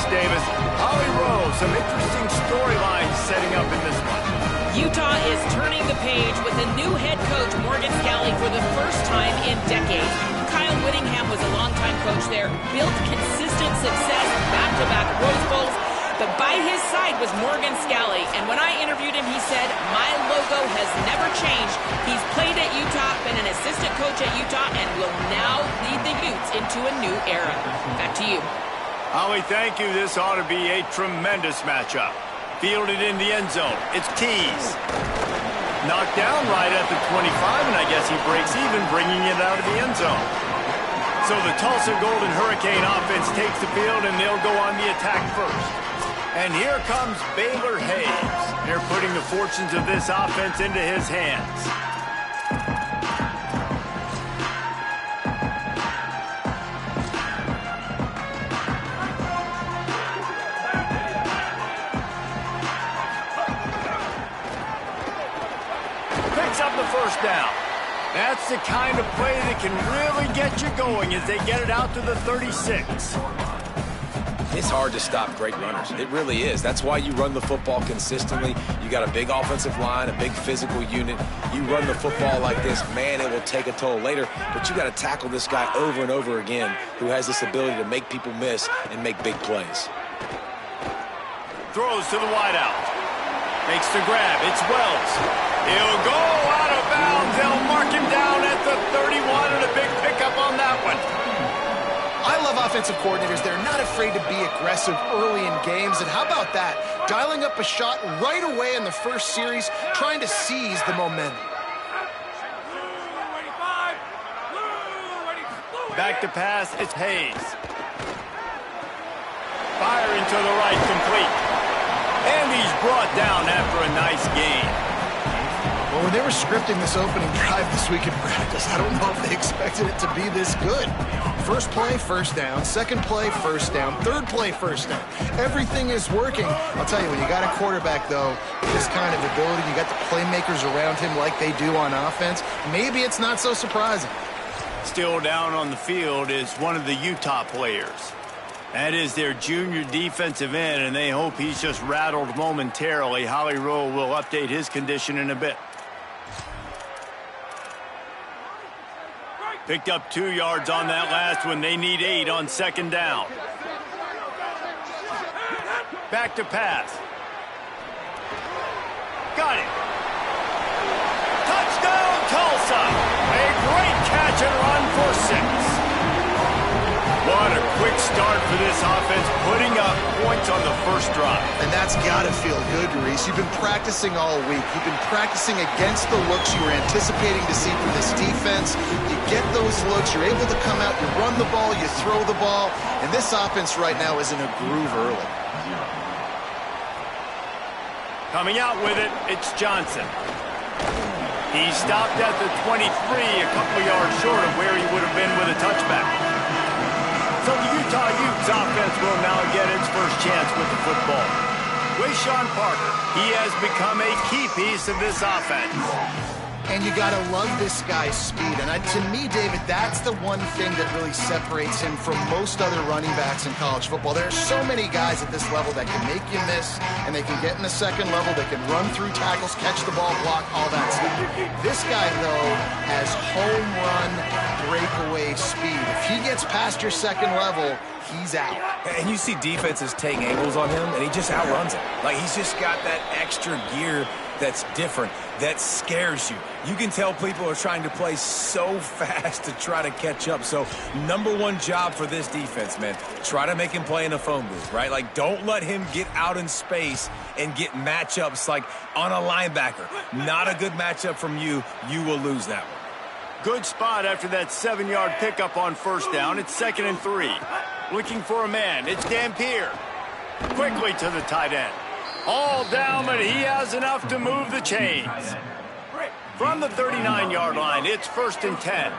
Davis. Holly Rowe, some interesting storylines setting up in this one. Utah is turning the page with a new head coach, Morgan Scalley, for the first time in decades. Kyle Whittingham was a longtime coach there, built consistent success, back-to-back Rose Bowls. But by his side was Morgan Scalley, and when I interviewed him, he said, "My logo has never changed. He's played at Utah, been an assistant coach at Utah, and will now lead the Utes into a new era." Back to you. Holly, thank you. This ought to be a tremendous matchup. Fielded in the end zone. It's Tees. Knocked down right at the 25, and I guess he breaks even, bringing it out of the end zone. So the Tulsa Golden Hurricane offense takes the field, and they'll go on the attack first. And here comes Baylor Hayes. They're putting the fortunes of this offense into his hands. Picks up the first down. That's the kind of play that can really get you going as they get it out to the 36. It's hard to stop great runners. It really is. That's why you run the football consistently. You got a big offensive line, a big physical unit. You run the football like this, man, it will take a toll later. But you got to tackle this guy over and over again who has this ability to make people miss and make big plays. Throws to the wideout. Makes the grab. It's Wells. He'll go out of bounds. They'll mark him down at the 31 and a big pickup on that one. I love offensive coordinators. They're not afraid to be aggressive early in games. And how about that? Dialing up a shot right away in the first series, trying to seize the momentum. Back to pass, it's Hayes. Firing to the right, complete. And he's brought down after a nice gain. Well, when they were scripting this opening drive this week in practice, I don't know if they expected it to be this good. First play, first down. Second play, first down. Third play, first down. Everything is working. I'll tell you, when you got a quarterback, though, with this kind of ability, you got the playmakers around him like they do on offense, maybe it's not so surprising. Still down on the field is one of the Utah players. That is their junior defensive end, and they hope he's just rattled momentarily. Holly Rowe will update his condition in a bit. Picked up 2 yards on that last one. They need 8 on second down. Back to pass. Got it. Touchdown, Tulsa. A great catch and run for 6. What a quick start for this offense, putting up points on the first drive. And that's got to feel good, Reese. You've been practicing all week. You've been practicing against the looks you were anticipating to see from this defense. You get those looks, you're able to come out, you run the ball, you throw the ball, and this offense right now is in a groove early. Coming out with it, it's Johnson. He stopped at the 23, a couple yards short of where he would have been with a touchback. So the Utah Utes offense will now get its first chance with the football. Wayshawn Parker, he has become a key piece of this offense. And you got to love this guy's speed. And to me, David, that's the one thing that really separates him from most other running backs in college football. There are so many guys at this level that can make you miss, and they can get in the second level, they can run through tackles, catch the ball, block, all that stuff. This guy, though, has home run breakaway speed. If he gets past your second level, he's out. And you see defenses take angles on him, and he just outruns it. Like, he's just got that extra gear that's different, that scares you. You can tell people are trying to play so fast to try to catch up. So, number one job for this defense, man, try to make him play in a phone booth, right? Like, don't let him get out in space and get matchups like on a linebacker. Not a good matchup from you. You will lose that one. Good spot after that 7-yard pickup on first down. It's 2nd and 3. Looking for a man. It's Dampier. Quickly to the tight end. All down, but he has enough to move the chains. From the 39-yard line, it's 1st and 10.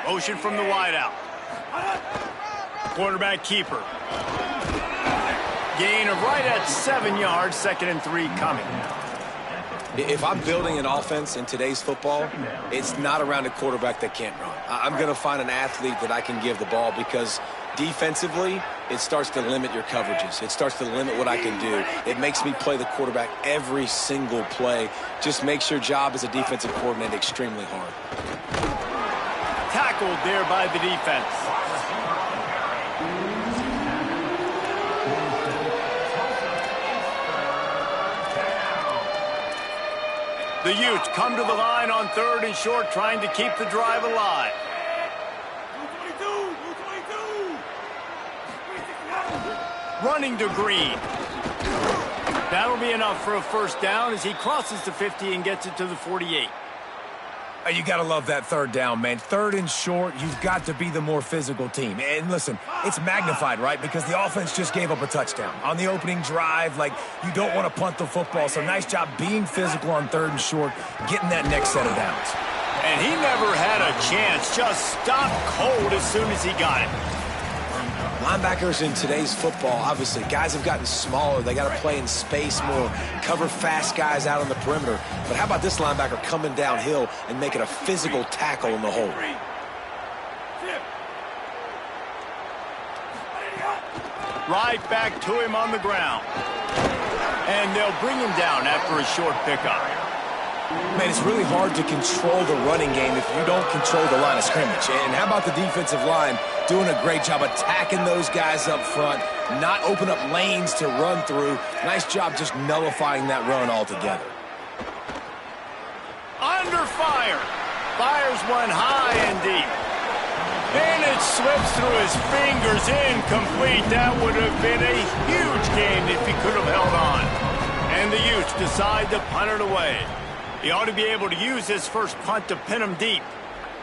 Motion from the wideout. Quarterback keeper. Gain of right at 7 yards, 2nd and 3 coming. If I'm building an offense in today's football, it's not around a quarterback that can't run. I'm going to find an athlete that I can give the ball because defensively, it starts to limit your coverages. It starts to limit what I can do. It makes me play the quarterback every single play. Just makes your job as a defensive coordinator extremely hard. Tackled there by the defense. The Utes come to the line on 3rd and short, trying to keep the drive alive. Running to Green. That'll be enough for a first down as he crosses the 50 and gets it to the 48. You got to love that 3rd down, man. 3rd and short, you've got to be the more physical team. And listen, it's magnified, right? Because the offense just gave up a touchdown. On the opening drive, like, you don't want to punt the football. So nice job being physical on 3rd and short, getting that next set of downs. And he never had a chance. Just stopped cold as soon as he got it. Linebackers in today's football, obviously, guys have gotten smaller. They got to play in space more, cover fast guys out on the perimeter. But how about this linebacker coming downhill and making a physical tackle in the hole? Right back to him on the ground. And they'll bring him down after a short pickup. Man, it's really hard to control the running game if you don't control the line of scrimmage. And how about the defensive line doing a great job attacking those guys up front, not open up lanes to run through. Nice job just nullifying that run altogether. Under fire. Fires one high and deep. And it slips through his fingers, incomplete. That would have been a huge gain if he could have held on. And the Utes decide to punt it away. He ought to be able to use his first punt to pin him deep.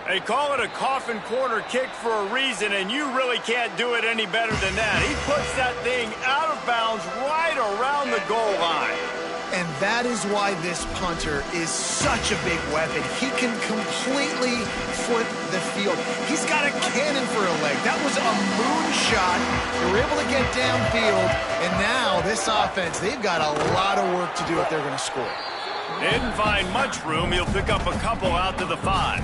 They call it a coffin corner kick for a reason, and you really can't do it any better than that. He puts that thing out of bounds right around the goal line. And that is why this punter is such a big weapon. He can completely flip the field. He's got a cannon for a leg. That was a moonshot. They were able to get downfield, and now this offense, they've got a lot of work to do if they're going to score. Didn't find much room. He'll pick up a couple out to the 5.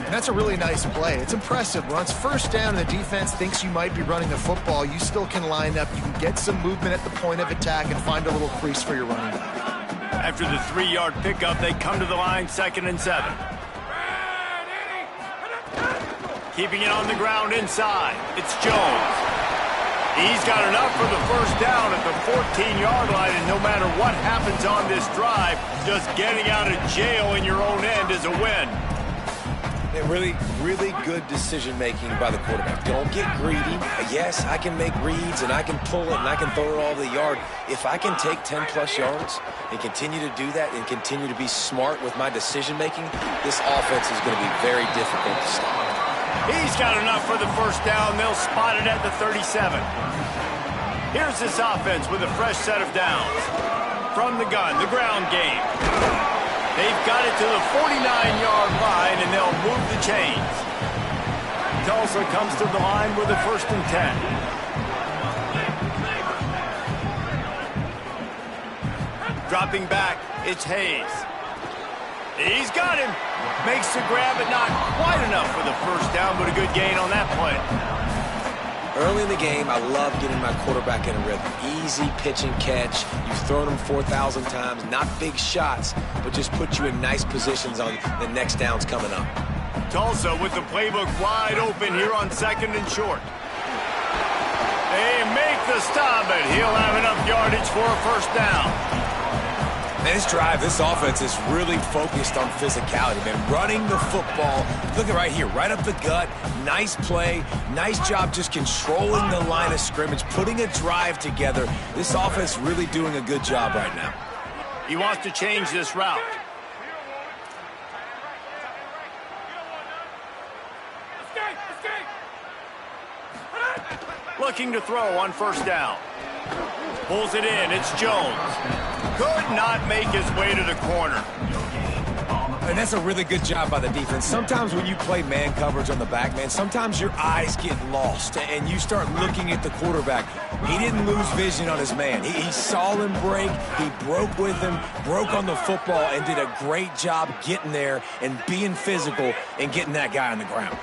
That's a really nice play. It's impressive. When it's first down and the defense thinks you might be running the football, you still can line up. You can get some movement at the point of attack and find a little crease for your running back. After the 3-yard pickup, they come to the line 2nd and 7. Keeping it on the ground inside. It's Jones. He's got enough for the first down at the 14-yard line, and no matter what happens on this drive, just getting out of jail in your own end is a win. Really, really good decision-making by the quarterback. Don't get greedy. Yes, I can make reads, and I can pull it, and I can throw it all over the yard. If I can take 10-plus yards and continue to do that and continue to be smart with my decision-making, this offense is going to be very difficult to stop. He's got enough for the first down. They'll spot it at the 37. Here's this offense with a fresh set of downs. From the gun, the ground game. They've got it to the 49-yard line, and they'll move the chains. Tulsa comes to the line with a 1st and 10. Dropping back, it's Hayes. He's got him. Makes the grab, but not quite enough for the first down, but a good gain on that play. Early in the game, I love getting my quarterback in a rhythm. Easy pitch and catch. You've thrown them 4,000 times. Not big shots, but just put you in nice positions on the next downs coming up. Tulsa with the playbook wide open here on 2nd and short. They make the stop, but he'll have enough yardage for a first down. Man, this drive, this offense is really focused on physicality, man. Running the football. Look at right here, right up the gut. Nice play. Nice job just controlling the line of scrimmage, putting a drive together. This offense really doing a good job right now. He wants to change this route. Looking to throw on first down. Pulls it in. It's Jones. Could not make his way to the corner. And that's a really good job by the defense. Sometimes when you play man coverage on the back, man, sometimes your eyes get lost and you start looking at the quarterback. He didn't lose vision on his man. He saw him break. He broke with him, broke on the football, and did a great job getting there and being physical and getting that guy on the ground.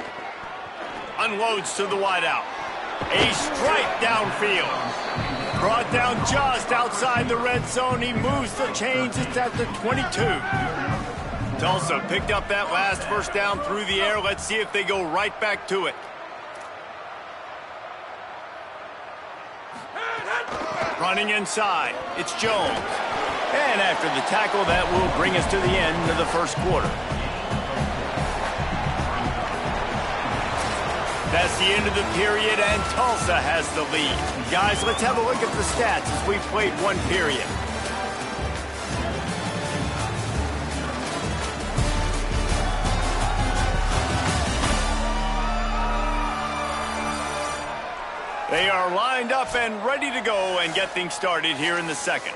Unloads to the wideout. A strike downfield. Brought down just outside the red zone. He moves the chains. It's at the 22. Tulsa picked up that last first down through the air. Let's see if they go right back to it. Running inside. It's Jones. And after the tackle, that will bring us to the end of the first quarter. That's the end of the period, and Tulsa has the lead. Guys, let's have a look at the stats as we've played one period. They are lined up and ready to go and get things started here in the second.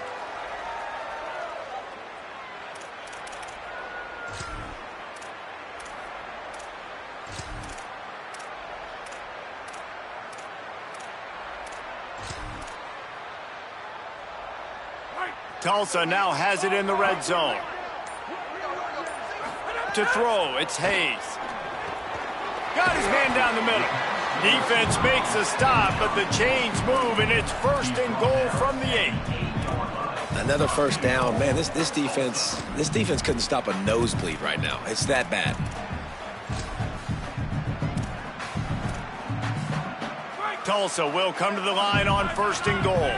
Tulsa now has it in the red zone. To throw, it's Hayes. Got his man down the middle. Defense makes a stop, but the chains move, and it's first and goal from the 8. Another first down. Man, this defense couldn't stop a nosebleed right now. It's that bad. Tulsa will come to the line on first and goal.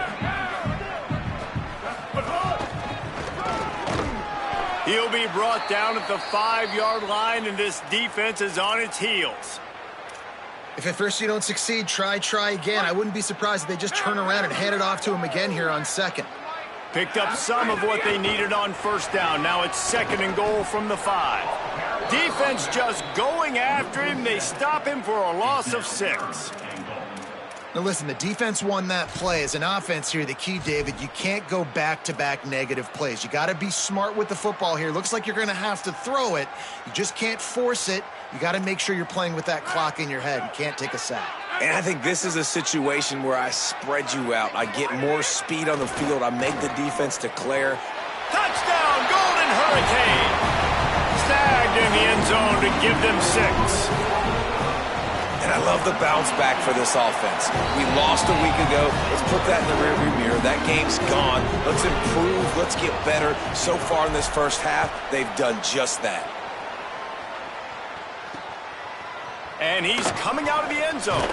He'll be brought down at the 5-yard line, and this defense is on its heels. If at first you don't succeed, try again. I wouldn't be surprised if they just turn around and hand it off to him again here on second. Picked up some of what they needed on first down. Now it's second and goal from the 5. Defense just going after him. They stop him for a loss of 6. Now listen, the defense won that play. As an offense here, the key, David, you can't go back-to-back negative plays. You got to be smart with the football here. Looks like you're going to have to throw it. You just can't force it. You got to make sure you're playing with that clock in your head. You can't take a sack. And I think this is a situation where I spread you out. I get more speed on the field. I make the defense declare. Touchdown, Golden Hurricane! Snagged in the end zone to give them 6. And I love the bounce back for this offense. We lost a week ago. Let's put that in the rearview mirror. That game's gone. Let's improve. Let's get better. So far in this first half, they've done just that. And he's coming out of the end zone.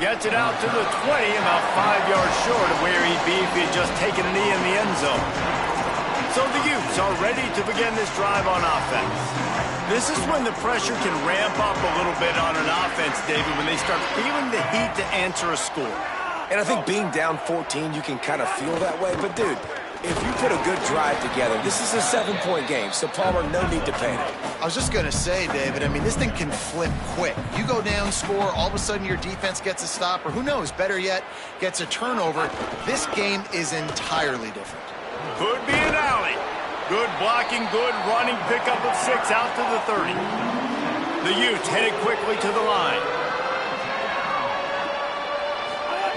Gets it out to the 20, about 5 yards short of where he'd be if he'd just taken a knee in the end zone. So the Utes are ready to begin this drive on offense. This is when the pressure can ramp up a little bit on an offense, David, when they start feeling the heat to answer a score. And I think being down 14, you can kind of feel that way. But, dude, if you put a good drive together, this is a 7-point game, so Palmer, no need to panic. I was just going to say, David, I mean, this thing can flip quick. You go down, score, all of a sudden your defense gets a stop, or who knows, better yet, gets a turnover. This game is entirely different. Could be an alley. Good blocking, good running, pickup of 6 out to the 30. The Utes headed quickly to the line.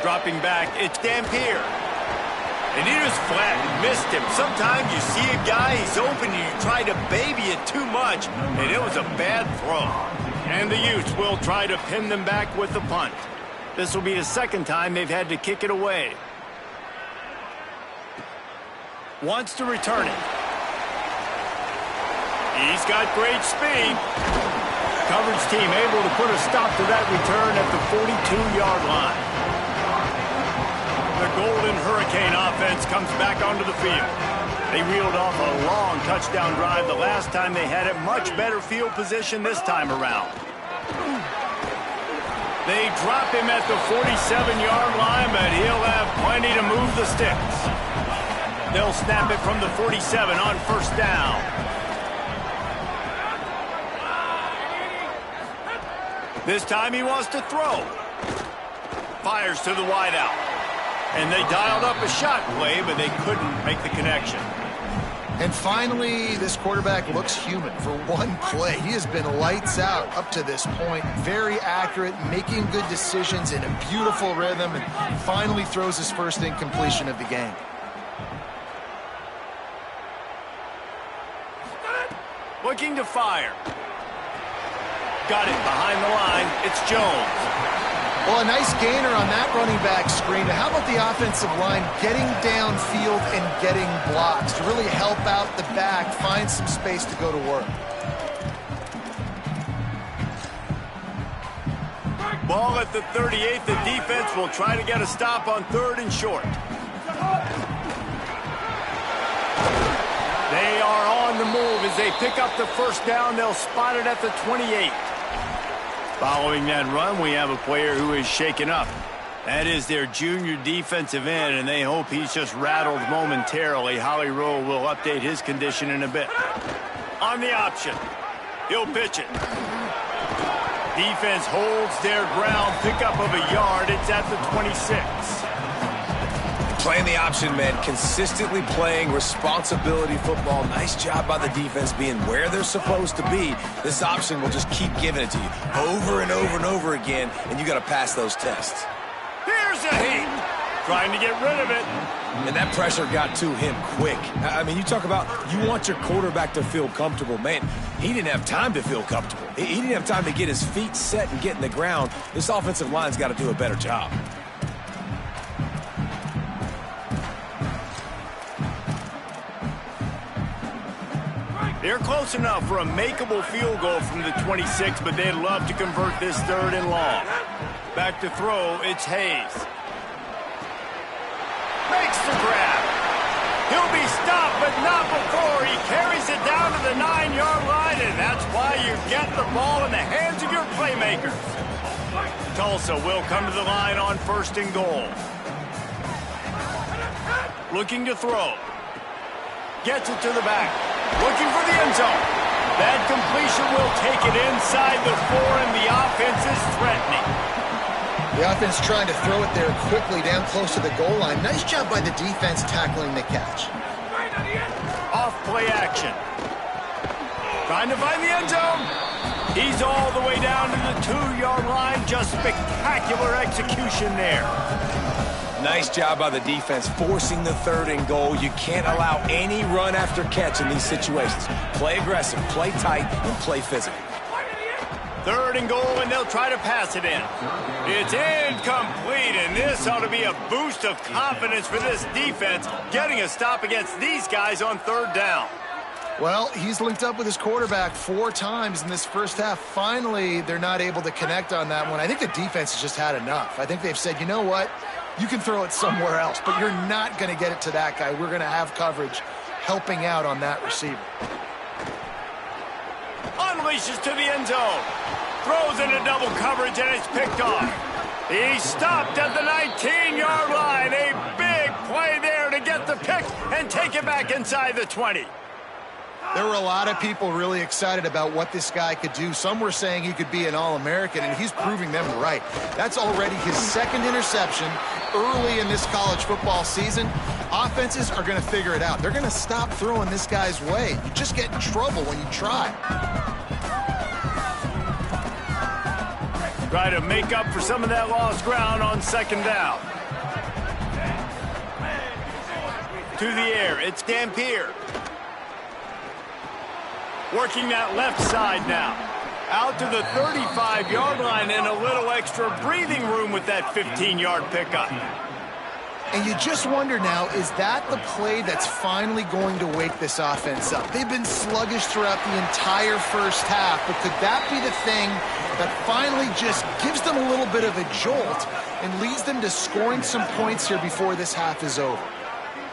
Dropping back, it's Dampier. And he just flat missed him. Sometimes you see a guy, he's open, and you try to baby it too much, and it was a bad throw. And the Utes will try to pin them back with the punt. This will be the second time they've had to kick it away. Wants to return it. He's got great speed. Coverage team able to put a stop to that return at the 42-yard line. The Golden Hurricane offense comes back onto the field. They reeled off a long touchdown drive the last time they had it. Much better field position this time around. They drop him at the 47-yard line, but he'll have plenty to move the sticks. They'll snap it from the 47 on first down. This time he wants to throw. Fires to the wideout. And they dialed up a shot play, but they couldn't make the connection. And finally, this quarterback looks human for one play. He has been lights out up to this point. Very accurate, making good decisions in a beautiful rhythm, and finally throws his first incompletion of the game. Looking to fire. Got it behind the line. It's Jones. Well, a nice gainer on that running back screen. How about the offensive line getting downfield and getting blocks to really help out the back, find some space to go to work? Ball at the 38. The defense will try to get a stop on 3rd and short. They are on the move as they pick up the first down. They'll spot it at the 28. Following that run, we have a player who is shaken up. That is their junior defensive end, and they hope he's just rattled momentarily. Holly Rowe will update his condition in a bit. On the option, he'll pitch it. Defense holds their ground, pickup of a yard. It's at the 26. Playing the option, man. Consistently playing responsibility football. Nice job by the defense being where they're supposed to be. This option will just keep giving it to you over and over and over again, and you got to pass those tests. Here's a heat. Trying to get rid of it. And that pressure got to him quick. I mean, you talk about you want your quarterback to feel comfortable. Man, he didn't have time to feel comfortable. He didn't have time to get his feet set and get in the ground. This offensive line's got to do a better job. They're close enough for a makeable field goal from the 26, but they'd love to convert this 3rd and long. Back to throw, it's Hayes. Makes the grab. He'll be stopped, but not before. He carries it down to the 9-yard line, and that's why you get the ball in the hands of your playmakers. Tulsa will come to the line on 1st and goal. Looking to throw. Gets it to the back. Looking for the end zone. That completion will take it inside the 4, and the offense is threatening. The offense trying to throw it there quickly down close to the goal line. Nice job by the defense tackling the catch. Off play action. Trying to find the end zone. He's all the way down to the 2-yard line. Just spectacular execution there. Nice job by the defense forcing the 3rd and goal. You can't allow any run after catch in these situations. Play aggressive, play tight, and play physical. 3rd and goal, and they'll try to pass it in. It's incomplete, and this ought to be a boost of confidence for this defense, getting a stop against these guys on 3rd down. Well, he's linked up with his quarterback 4 times in this first half. Finally, they're not able to connect on that one. I think the defense has just had enough. I think they've said, you know what? You can throw it somewhere else, but you're not going to get it to that guy. We're going to have coverage helping out on that receiver. Unleashes to the end zone. Throws into double coverage, and it's picked off. He stopped at the 19-yard line. A big play there to get the pick and take it back inside the 20. There were a lot of people really excited about what this guy could do. Some were saying he could be an All-American, and he's proving them right. That's already his 2nd interception early in this college football season. Offenses are going to figure it out. They're going to stop throwing this guy's way. You just get in trouble when you try. Try to make up for some of that lost ground on 2nd down. To the air, it's Dampier. Working that left side now. Out to the 35-yard line and a little extra breathing room with that 15-yard pickup. And you just wonder now, is that the play that's finally going to wake this offense up? They've been sluggish throughout the entire first half, but could that be the thing that finally just gives them a little bit of a jolt and leads them to scoring some points here before this half is over?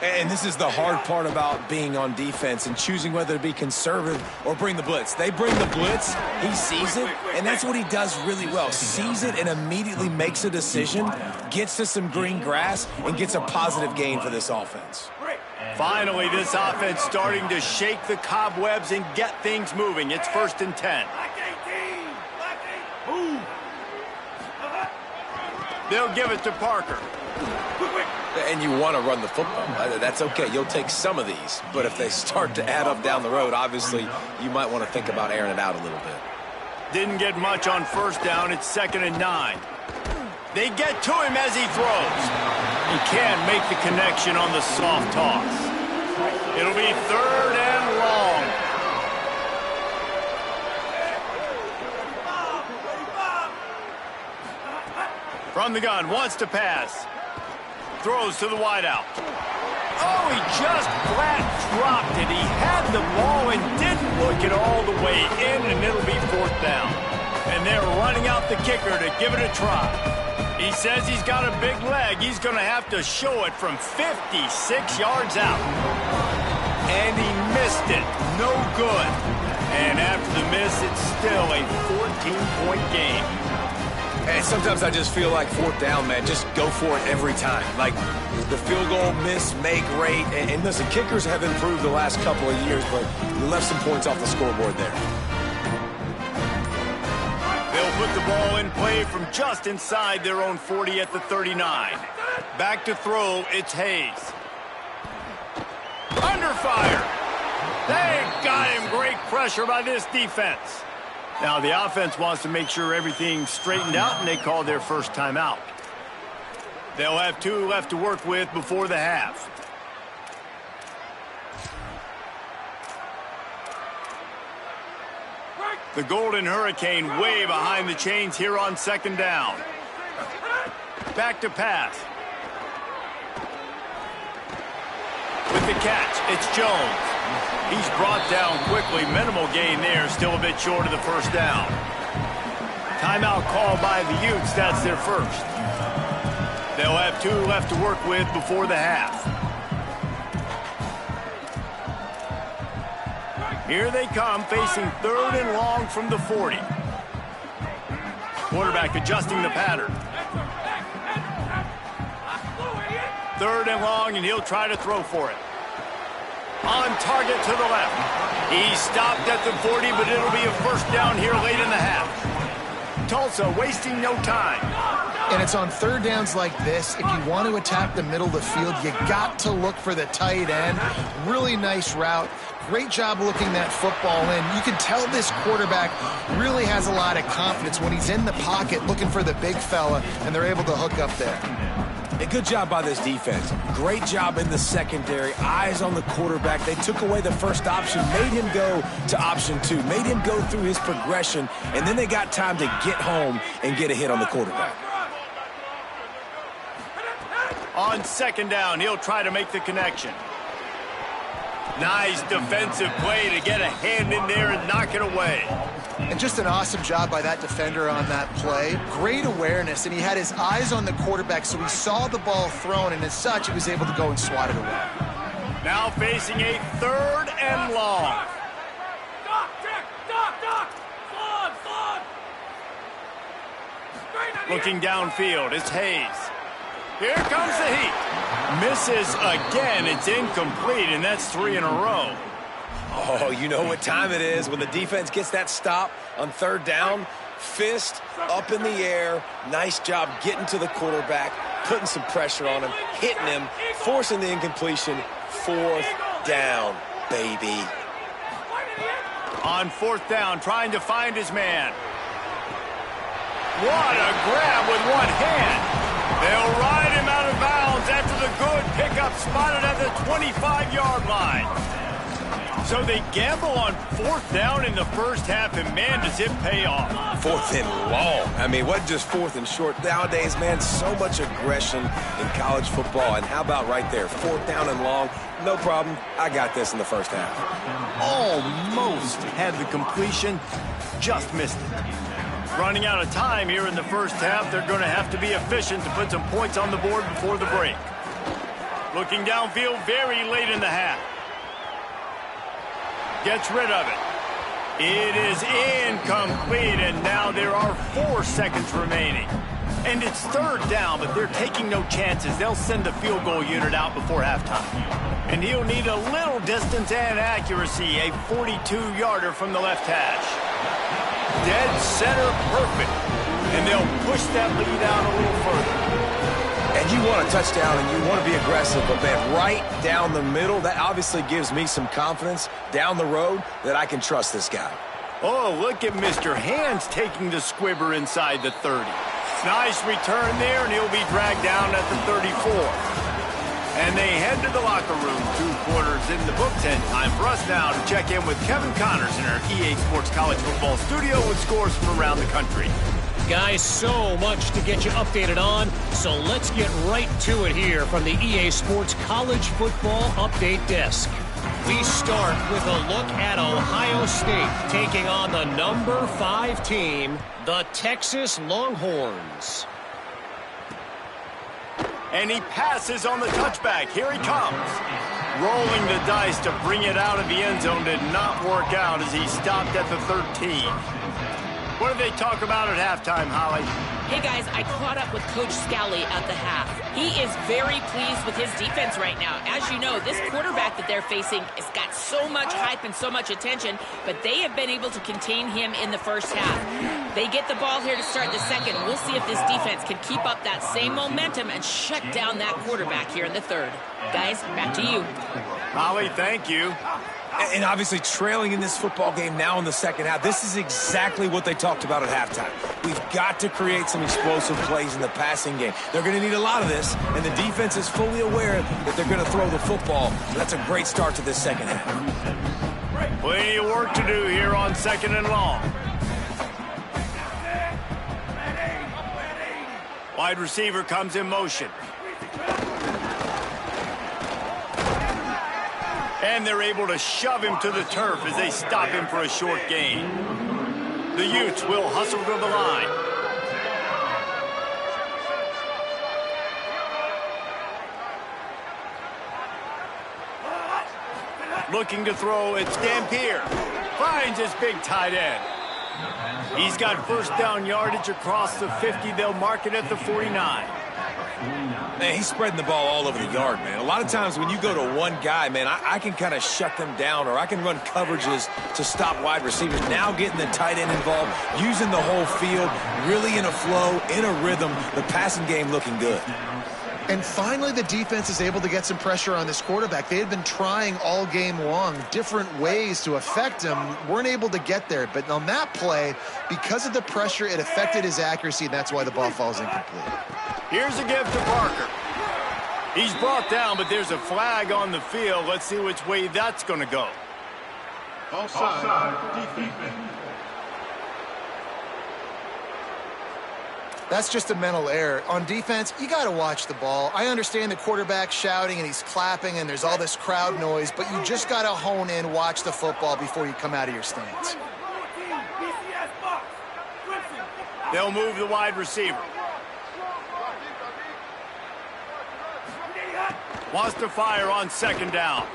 And this is the hard part about being on defense and choosing whether to be conservative or bring the blitz. They bring the blitz, he sees it, and that's what he does really well. Sees it and immediately makes a decision, gets to some green grass, and gets a positive gain for this offense. Finally, this offense starting to shake the cobwebs and get things moving. It's 1st and 10. They'll give it to Parker. And you want to run the football. That's okay. You'll take some of these. But if they start to add up down the road, obviously you might want to think about airing it out a little bit. Didn't get much on first down. It's 2nd and 9. They get to him as he throws. He can't make the connection on the soft toss. It'll be 3rd and long. From the gun, wants to pass. Throws to the wideout. Oh, he just flat dropped it. He had the ball and didn't look it all the way in, and it'll be 4th down. And they're running out the kicker to give it a try. He says he's got a big leg. He's going to have to show it from 56 yards out. And he missed it. No good. And after the miss, it's still a 14-point game. And sometimes I just feel like 4th down, man, just go for it every time. Like the field goal, miss, make, rate. And listen, kickers have improved the last couple of years, but you left some points off the scoreboard there. They'll put the ball in play from just inside their own 40 at the 39. Back to throw, it's Hayes. Under fire. They got him. Great pressure by this defense. Now the offense wants to make sure everything's straightened out, and they call their first timeout. They'll have 2 left to work with before the half. The Golden Hurricane way behind the chains here on 2nd down. Back to pass. With the catch, it's Jones. He's brought down quickly. Minimal gain there. Still a bit short of the first down. Timeout called by the Utes. That's their first. They'll have 2 left to work with before the half. Here they come, facing 3rd and long from the 40. Quarterback adjusting the pattern. 3rd and long, and he'll try to throw for it. On target to the left. He stopped at the 40, but it'll be a first down here late in the half. Tulsa wasting no time. And it's on 3rd downs like this. If you want to attack the middle of the field, you got to look for the tight end. Really nice route. Great job looking that football in. You can tell this quarterback really has a lot of confidence when he's in the pocket looking for the big fella, and they're able to hook up there. A good job by this defense. Great job in the secondary. Eyes on the quarterback. They took away the first option, made him go to option 2, made him go through his progression, and then they got time to get home and get a hit on the quarterback. On 2nd down, he'll try to make the connection. Nice defensive play to get a hand in there and knock it away. And just an awesome job by that defender on that play. Great awareness, and he had his eyes on the quarterback, so he saw the ball thrown, and as such, he was able to go and swat it away. Now facing a 3rd and long. Looking downfield, it's Hayes. Here comes the heat. Misses again. It's incomplete, and that's 3 in a row. Oh, you know what time it is when the defense gets that stop on 3rd down. Fist up in the air. Nice job getting to the quarterback, putting some pressure on him, hitting him, forcing the incompletion. 4th down, baby. On 4th down, trying to find his man. What a grab with one hand. They'll ride him out of bounds after the good pickup spotted at the 25-yard line. So they gamble on 4th down in the first half, and man, does it pay off. 4th and long. I mean, what just 4th and short? Nowadays, man, so much aggression in college football. And how about right there? 4th down and long. No problem. I got this in the first half. Almost had the completion, just missed it. Running out of time here in the first half. They're going to have to be efficient to put some points on the board before the break. Looking downfield very late in the half. Gets rid of it. It is incomplete, and now there are 4 seconds remaining. And it's 3rd down, but they're taking no chances. They'll send the field goal unit out before halftime. And he'll need a little distance and accuracy, a 42-yarder from the left hash. Dead center perfect. And they'll push that lead out a little further. And you want a touchdown and you want to be aggressive, but man, right down the middle, that obviously gives me some confidence down the road that I can trust this guy. Oh, look at Mr. Hands taking the squibber inside the 30. Nice return there, and he'll be dragged down at the 34. And they head to the locker room. 2 quarters in the books, and time for us now to check in with Kevin Connors in our EA Sports College Football studio with scores from around the country. Guys, so much to get you updated on, so let's get right to it here from the EA Sports College Football Update Desk. We start with a look at Ohio State taking on the number 5 team, the Texas Longhorns. And he passes on the touchback. Here he comes. Rolling the dice to bring it out of the end zone did not work out as he stopped at the 13. What did they talk about at halftime, Holly? Hey, guys, I caught up with Coach Scally at the half. He is very pleased with his defense right now. As you know, this quarterback that they're facing has got so much hype and so much attention, but they have been able to contain him in the first half. They get the ball here to start the second. We'll see if this defense can keep up that same momentum and shut down that quarterback here in the third. Guys, back to you. Holly, thank you. And obviously trailing in this football game now in the second half, this is exactly what they talked about at halftime. We've got to create some explosive plays in the passing game. They're going to need a lot of this, and the defense is fully aware that they're going to throw the football. So that's a great start to this second half. Plenty of work to do here on 2nd and long. Wide receiver comes in motion. And they're able to shove him to the turf as they stop him for a short gain. The Utes will hustle to the line. Looking to throw, it's Dampier. Finds his big tight end. He's got first down yardage across the 50. They'll mark it at the 49. Man, he's spreading the ball all over the yard, man. A lot of times when you go to one guy, man, I can kind of shut them down, or I can run coverages to stop wide receivers. Now getting the tight end involved, using the whole field, really in a flow, in a rhythm, the passing game looking good. And finally, the defense is able to get some pressure on this quarterback. They had been trying all game long different ways to affect him, weren't able to get there. But on that play, because of the pressure, it affected his accuracy, and that's why the ball falls incomplete. Here's a give to Parker. He's brought down, but there's a flag on the field. Let's see which way that's going to go. Offside, defense. That's just a mental error. On defense, you got to watch the ball. I understand the quarterback shouting and he's clapping and there's all this crowd noise, but you just got to hone in, watch the football before you come out of your stance. They'll move the wide receiver. Wants to fire on 2nd down.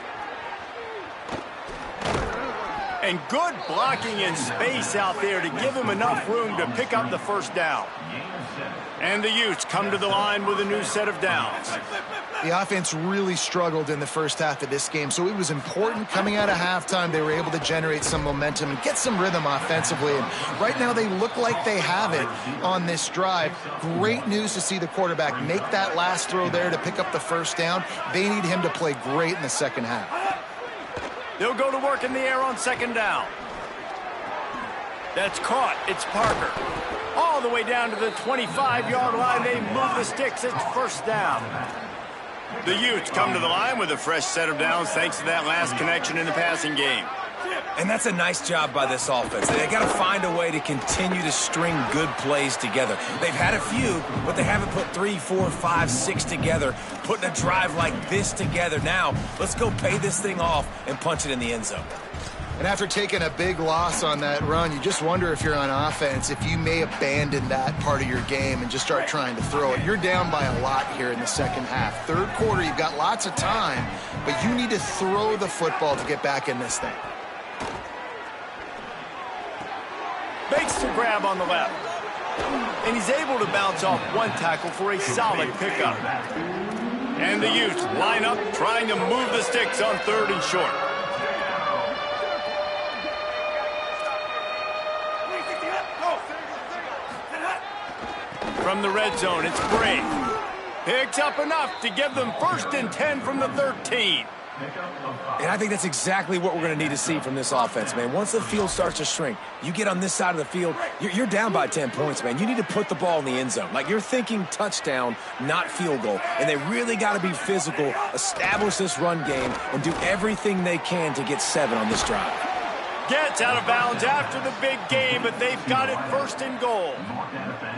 And good blocking in space out there to give him enough room to pick up the first down. And the Utes come to the line with a new set of downs. The offense really struggled in the first half of this game, so it was important coming out of halftime. They were able to generate some momentum and get some rhythm offensively. And right now they look like they have it on this drive. Great news to see the quarterback make that last throw there to pick up the first down. They need him to play great in the second half. They'll go to work in the air on 2nd down. That's caught. It's Parker. All the way down to the 25-yard line. They move the sticks. It's first down. The Utes come to the line with a fresh set of downs thanks to that last connection in the passing game. And that's a nice job by this offense. They got to find a way to continue to string good plays together. They've had a few, but they haven't put 3, 4, 5, 6 together, putting a drive like this together. Now, let's go pay this thing off and punch it in the end zone. And after taking a big loss on that run, you just wonder if you're on offense, if you may abandon that part of your game and just start trying to throw it. You're down by a lot here in the second half. Third quarter, you've got lots of time, but you need to throw the football to get back in this thing. Makes the grab on the left. And he's able to bounce off one tackle for a solid pickup. And the Utes line up trying to move the sticks on 3rd and short. From the red zone, it's Bray. Picks up enough to give them 1st and 10 from the 13. And I think that's exactly what we're going to need to see from this offense, man. Once the field starts to shrink, you get on this side of the field, you're down by 10 points, man. You need to put the ball in the end zone. Like, you're thinking touchdown, not field goal. And they really got to be physical, establish this run game, and do everything they can to get 7 on this drive. Gets out of bounds after the big game, but they've got it 1st and goal.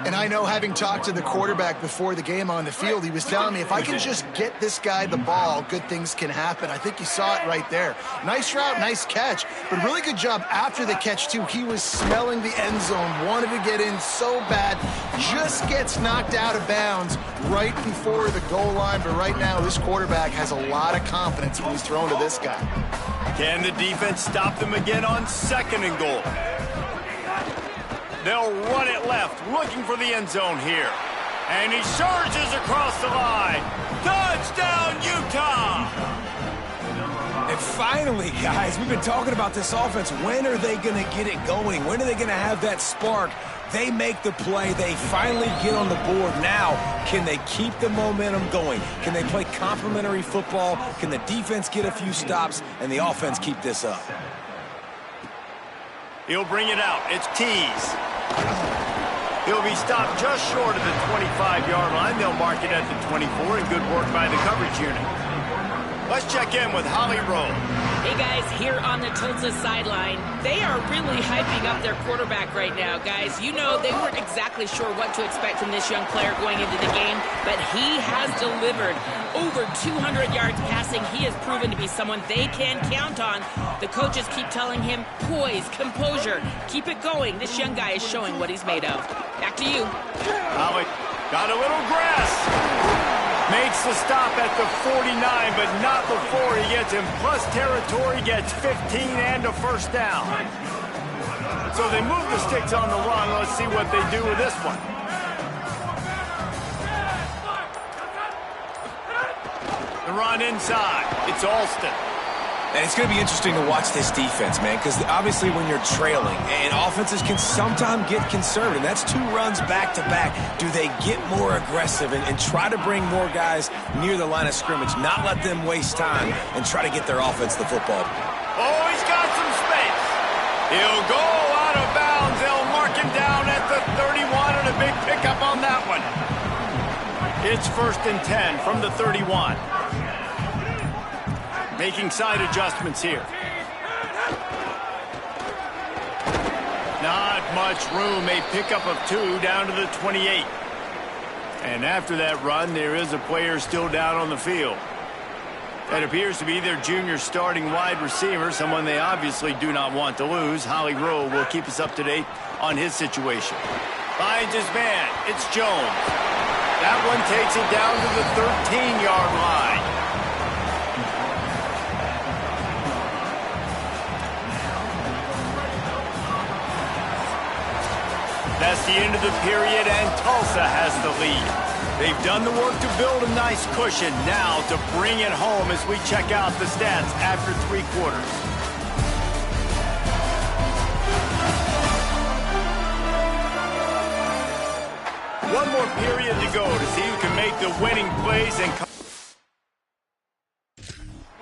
And I know, having talked to the quarterback before the game on the field, he was telling me, if I can just get this guy the ball, good things can happen. I think you saw it right there. Nice route, nice catch, but really good job after the catch, too. He was smelling the end zone, wanted to get in so bad, just gets knocked out of bounds right before the goal line. But right now, this quarterback has a lot of confidence when he's thrown to this guy. Can the defense stop them again on 2nd and goal? They'll run it left, looking for the end zone here. And he surges across the line. Touchdown, Utah! And finally, guys, we've been talking about this offense. When are they going to get it going? When are they going to have that spark? They make the play. They finally get on the board. Now, can they keep the momentum going? Can they play complementary football? Can the defense get a few stops and the offense keep this up? He'll bring it out. It's Tees. He'll be stopped just short of the 25-yard line. They'll mark it at the 24, and good work by the coverage unit. Let's check in with Holly Rowe. Hey, guys, here on the Tulsa sideline, they are really hyping up their quarterback right now, guys. You know, they weren't exactly sure what to expect from this young player going into the game, but he has delivered over 200 yards passing. He has proven to be someone they can count on. The coaches keep telling him, poise, composure, keep it going. This young guy is showing what he's made of. Back to you. Holly got a little grass. Makes the stop at the 49, but not before he gets in plus territory, gets 15 and a 1st down. So they move the sticks on the run. Let's see what they do with this one. The run inside. It's Alston. And it's going to be interesting to watch this defense, man, because obviously when you're trailing, and offenses can sometimes get conservative. That's 2 runs back-to-back. Do they get more aggressive and try to bring more guys near the line of scrimmage, not let them waste time, and try to get their offense the football? Oh, he's got some space. He'll go out of bounds. They'll mark him down at the 31, and a big pickup on that one. It's 1st and 10 from the 31. Making side adjustments here. Not much room. A pickup of 2 down to the 28. And after that run, there is a player still down on the field. That appears to be their junior starting wide receiver, someone they obviously do not want to lose. Holly Rowe will keep us up to date on his situation. Finds his man. It's Jones. That one takes it down to the 13-yard line. That's the end of the period, and Tulsa has the lead. They've done the work to build a nice cushion. Now to bring it home as we check out the stats after 3 quarters. One more period to go to see who can make the winning plays and come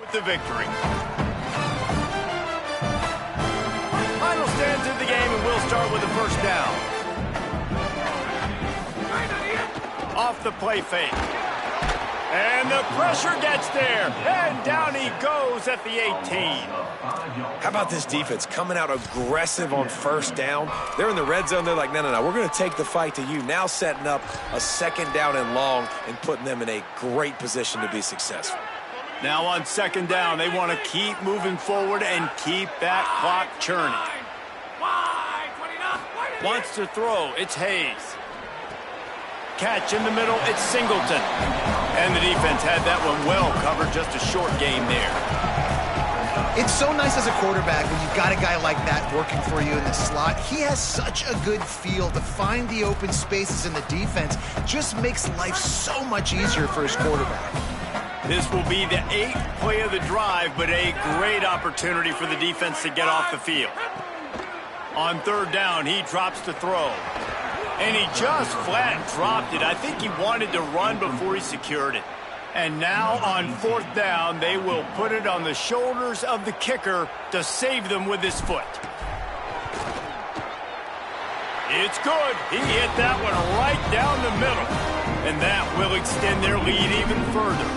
with the victory. Final stands of the game, and we'll start with the 1st down. Off the play fake. And the pressure gets there. And down he goes at the 18. How about this defense coming out aggressive on 1st down? They're in the red zone. They're like, no, we're going to take the fight to you. Now setting up a 2nd down and long and putting them in a great position to be successful. Now on 2nd down, they want to keep moving forward and keep that clock churning. Wants to throw. It's Hayes. Catch in the middle, it's Singleton. And the defense had that one well covered, just a short game there. It's so nice as a quarterback when you've got a guy like that working for you in the slot. He has such a good feel to find the open spaces in the defense. Just makes life so much easier for his quarterback. This will be the 8th play of the drive, but a great opportunity for the defense to get off the field. On 3rd down, he drops to throw. And he just flat dropped it. I think he wanted to run before he secured it. And now on 4th down, they will put it on the shoulders of the kicker to save them with his foot. It's good. He hit that one right down the middle. And that will extend their lead even further.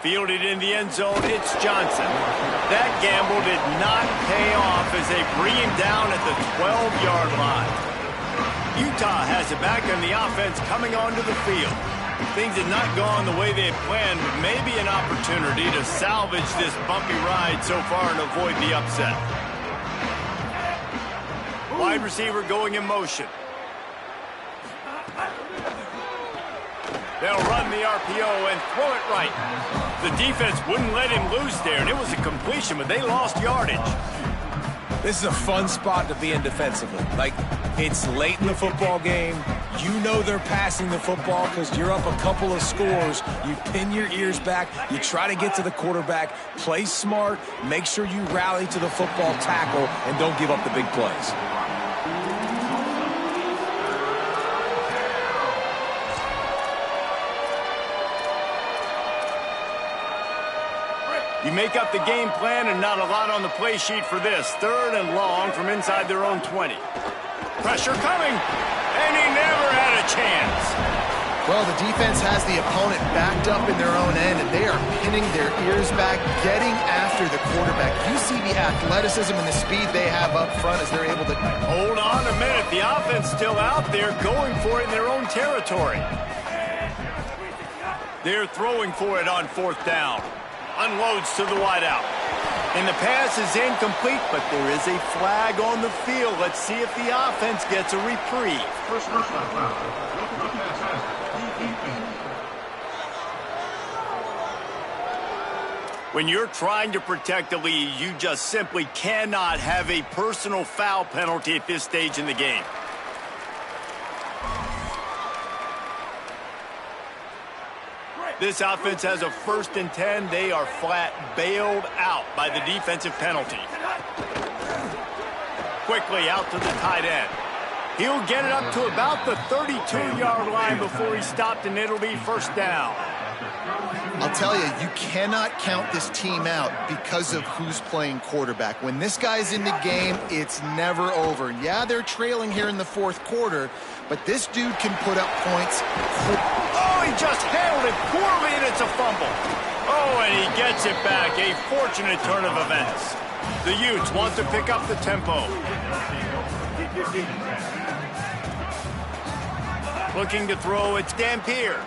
Fielded in the end zone, it's Johnson. That gamble did not pay off as they bring him down at the 12-yard line. Utah has it back on the offense coming onto the field. Things had not gone the way they had planned, but maybe an opportunity to salvage this bumpy ride so far and avoid the upset. Wide receiver going in motion. They'll run the RPO and throw it right. The defense wouldn't let him loose there, and it was a completion, but they lost yardage. This is a fun spot to be in defensively. Like, it's late in the football game. You know they're passing the football because you're up a couple of scores. You pin your ears back. You try to get to the quarterback. Play smart. Make sure you rally to the football tackle and don't give up the big plays. You make up the game plan and not a lot on the play sheet for this. 3rd and long from inside their own 20. Pressure coming, and he never had a chance. Well, the defense has the opponent backed up in their own end, and they are pinning their ears back, getting after the quarterback. You see the athleticism and the speed they have up front as they're able to... Hold on a minute. The offense still out there going for it in their own territory. They're throwing for it on 4th down. Unloads to the wideout. And the pass is incomplete, but there is a flag on the field. Let's see if the offense gets a reprieve. When you're trying to protect the lead, you just simply cannot have a personal foul penalty at this stage in the game. This offense has a 1st and 10. They are flat bailed out by the defensive penalty. Quickly out to the tight end. He'll get it up to about the 32-yard line before he's stopped, and it'll be 1st down. I'll tell you, you cannot count this team out because of who's playing quarterback. When this guy's in the game, it's never over. Yeah, they're trailing here in the 4th quarter, but this dude can put up points. Oh, he just handled it poorly, and it's a fumble. Oh, and he gets it back. A fortunate turn of events. The Utes want to pick up the tempo. Looking to throw, it's Dampier.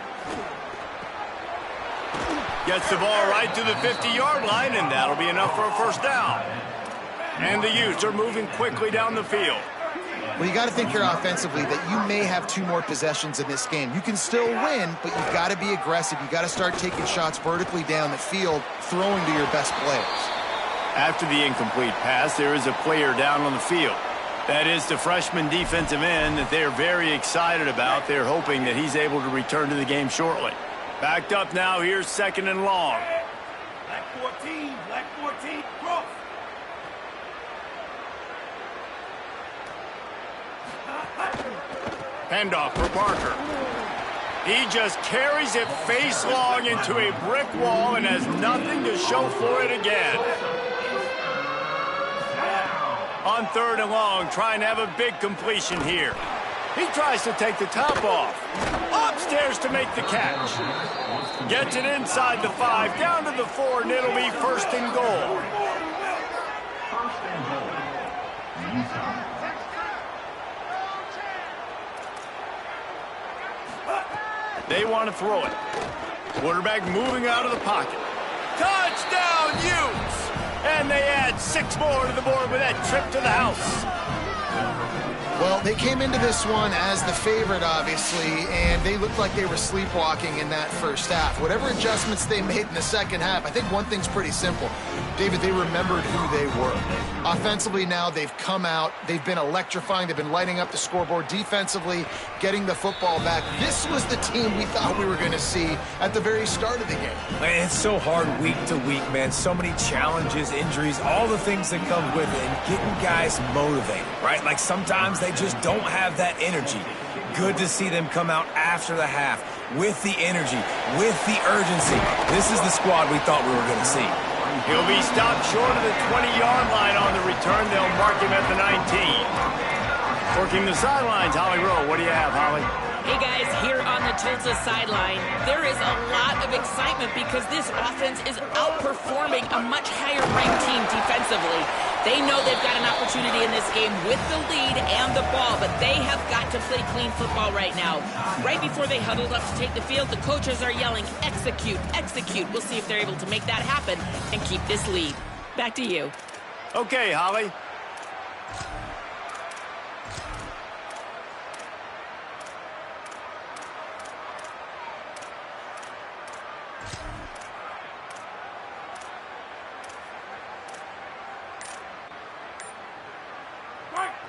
Gets the ball right to the 50-yard line, and that'll be enough for a 1st down. And the Utes are moving quickly down the field. Well, you got to think here offensively that you may have 2 more possessions in this game. You can still win, but you've got to be aggressive. You've got to start taking shots vertically down the field, throwing to your best players. After the incomplete pass, there is a player down on the field. That is the freshman defensive end that they're very excited about. They're hoping that he's able to return to the game shortly. Backed up now, here's 2nd and long. Black 14, cross. Handoff for Parker. He just carries it face long into a brick wall and has nothing to show for it again. On 3rd and long, trying to have a big completion here. He tries to take the top off. Upstairs to make the catch. Gets it inside the 5, down to the 4, and it'll be 1st and goal. They want to throw it. Quarterback moving out of the pocket. Touchdown, Utes! And they add 6 more to the board with that trip to the house. Well, they came into this one as the favorite, obviously, and they looked like they were sleepwalking in that 1st half. Whatever adjustments they made in the 2nd half, I think one thing's pretty simple. David, they remembered who they were. Offensively now, they've come out. They've been electrifying. They've been lighting up the scoreboard. Defensively, getting the football back. This was the team we thought we were going to see at the very start of the game. Man, it's so hard week to week, man. So many challenges, injuries, all the things that come with it, and getting guys motivated, right? Like sometimes they just don't have that energy. Good to see them come out after the half with the energy, with the urgency. This is the squad we thought we were going to see. He'll be stopped short of the 20-yard line on the return. They'll mark him at the 19. Working the sidelines, Holly Rowe. What do you have, Holly? Hey guys, here on the Tulsa sideline, there is a lot of excitement because this offense is outperforming a much higher-ranked team defensively. They know they've got an opportunity in this game with the lead and the ball, but they have got to play clean football right now. Right before they huddled up to take the field, the coaches are yelling, execute, execute. We'll see if they're able to make that happen and keep this lead. Back to you. Okay, Holly.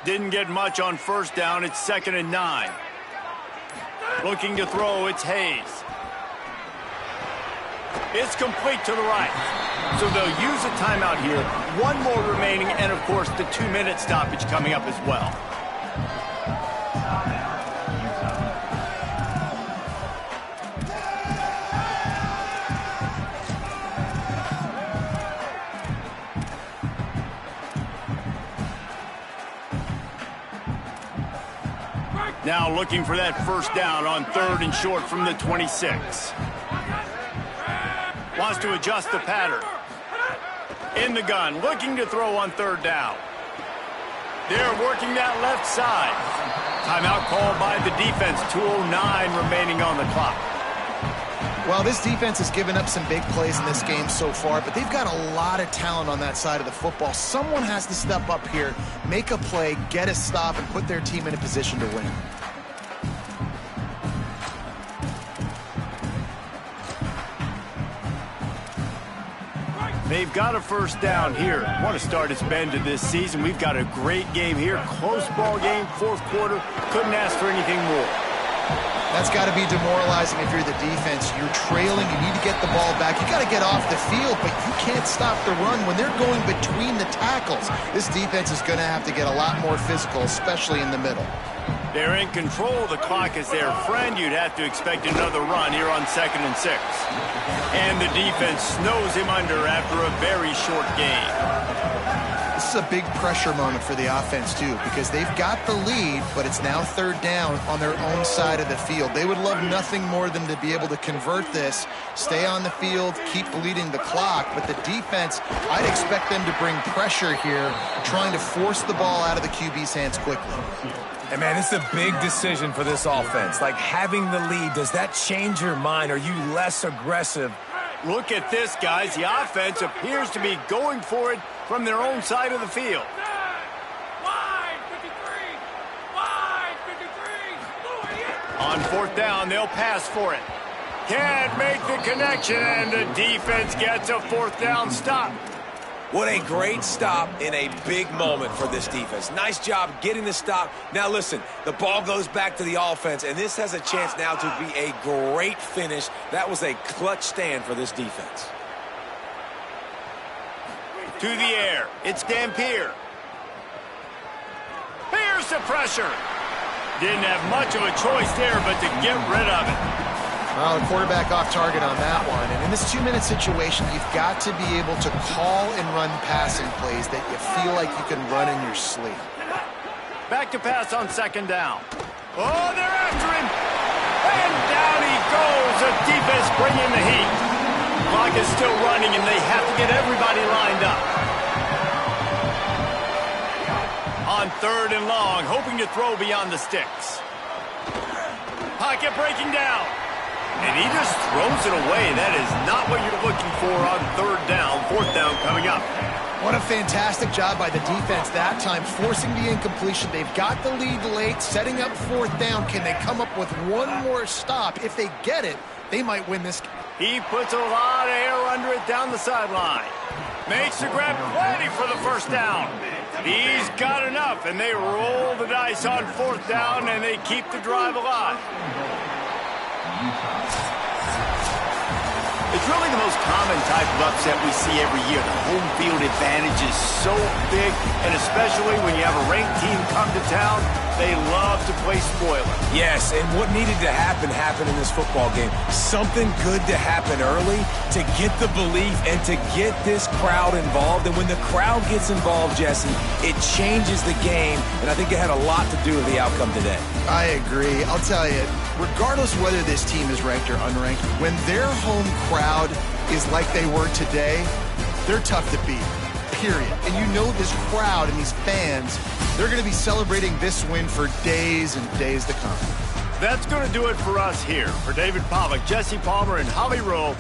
Didn't get much on first down. It's 2nd and 9. Looking to throw, it's Hayes. It's complete to the right. So they'll use a timeout here. One more remaining, and of course the 2-minute stoppage coming up as well. Now looking for that first down on 3rd and short from the 26. Wants to adjust the pattern. In the gun, looking to throw on 3rd down. They're working that left side. Timeout called by the defense. 2:09 remaining on the clock. Well, this defense has given up some big plays in this game so far, but they've got a lot of talent on that side of the football. Someone has to step up here, make a play, get a stop, and put their team in a position to win. They've got a first down here. What a start it's been to this season. We've got a great game here. Close ball game, 4th quarter. Couldn't ask for anything more. That's got to be demoralizing if you're the defense. You're trailing. You need to get the ball back. You got to get off the field, but you can't stop the run when they're going between the tackles. This defense is going to have to get a lot more physical, especially in the middle. They're in control. The clock is their friend. You'd have to expect another run here on 2nd and 6. And the defense snows him under after a very short game. This is a big pressure moment for the offense, too, because they've got the lead, but it's now 3rd down on their own side of the field. They would love nothing more than to be able to convert this, stay on the field, keep bleeding the clock. But the defense, I'd expect them to bring pressure here, trying to force the ball out of the QB's hands quickly. And, man, it's a big decision for this offense. Like, having the lead, does that change your mind? Are you less aggressive? Look at this, guys. The offense appears to be going for it from their own side of the field. On 4th down, they'll pass for it. Can't make the connection, and the defense gets a 4th down stop. What a great stop in a big moment for this defense. Nice job getting the stop. Now listen, the ball goes back to the offense, and this has a chance now to be a great finish. That was a clutch stand for this defense. To the air, it's Dampier. Here's the pressure. Didn't have much of a choice there, but to get rid of it. Well, the quarterback off target on that one. And in this 2-minute situation, you've got to be able to call and run passing plays that you feel like you can run in your sleep. Back to pass on 2nd down. Oh, they're after him. And down he goes. The defense bringing the heat. Clock is still running, and they have to get everybody lined up. On 3rd and long, hoping to throw beyond the sticks. Pocket breaking down. And he just throws it away. That is not what you're looking for on 3rd down. 4th down coming up. What a fantastic job by the defense that time, forcing the incompletion. They've got the lead late, setting up 4th down. Can they come up with one more stop? If they get it, they might win this game. He puts a lot of air under it down the sideline. Makes the grab plenty for the first down. He's got enough, and they roll the dice on fourth down, and they keep the drive alive. It's really the most common type of upset we see every year. The home field advantage is so big, and especially when you have a ranked team come to town, they love to play spoiler. Yes, and what needed to happen happened in this football game. Something good to happen early to get the belief and to get this crowd involved. And when the crowd gets involved, Jesse, it changes the game, and I think it had a lot to do with the outcome today. I agree. I'll tell you, regardless whether this team is ranked or unranked, when their home crowd is like they were today, they're tough to beat, period. And you know this crowd and these fans, they're going to be celebrating this win for days and days to come. That's going to do it for us here. For David Pollack, Jesse Palmer, and Holly Rowe,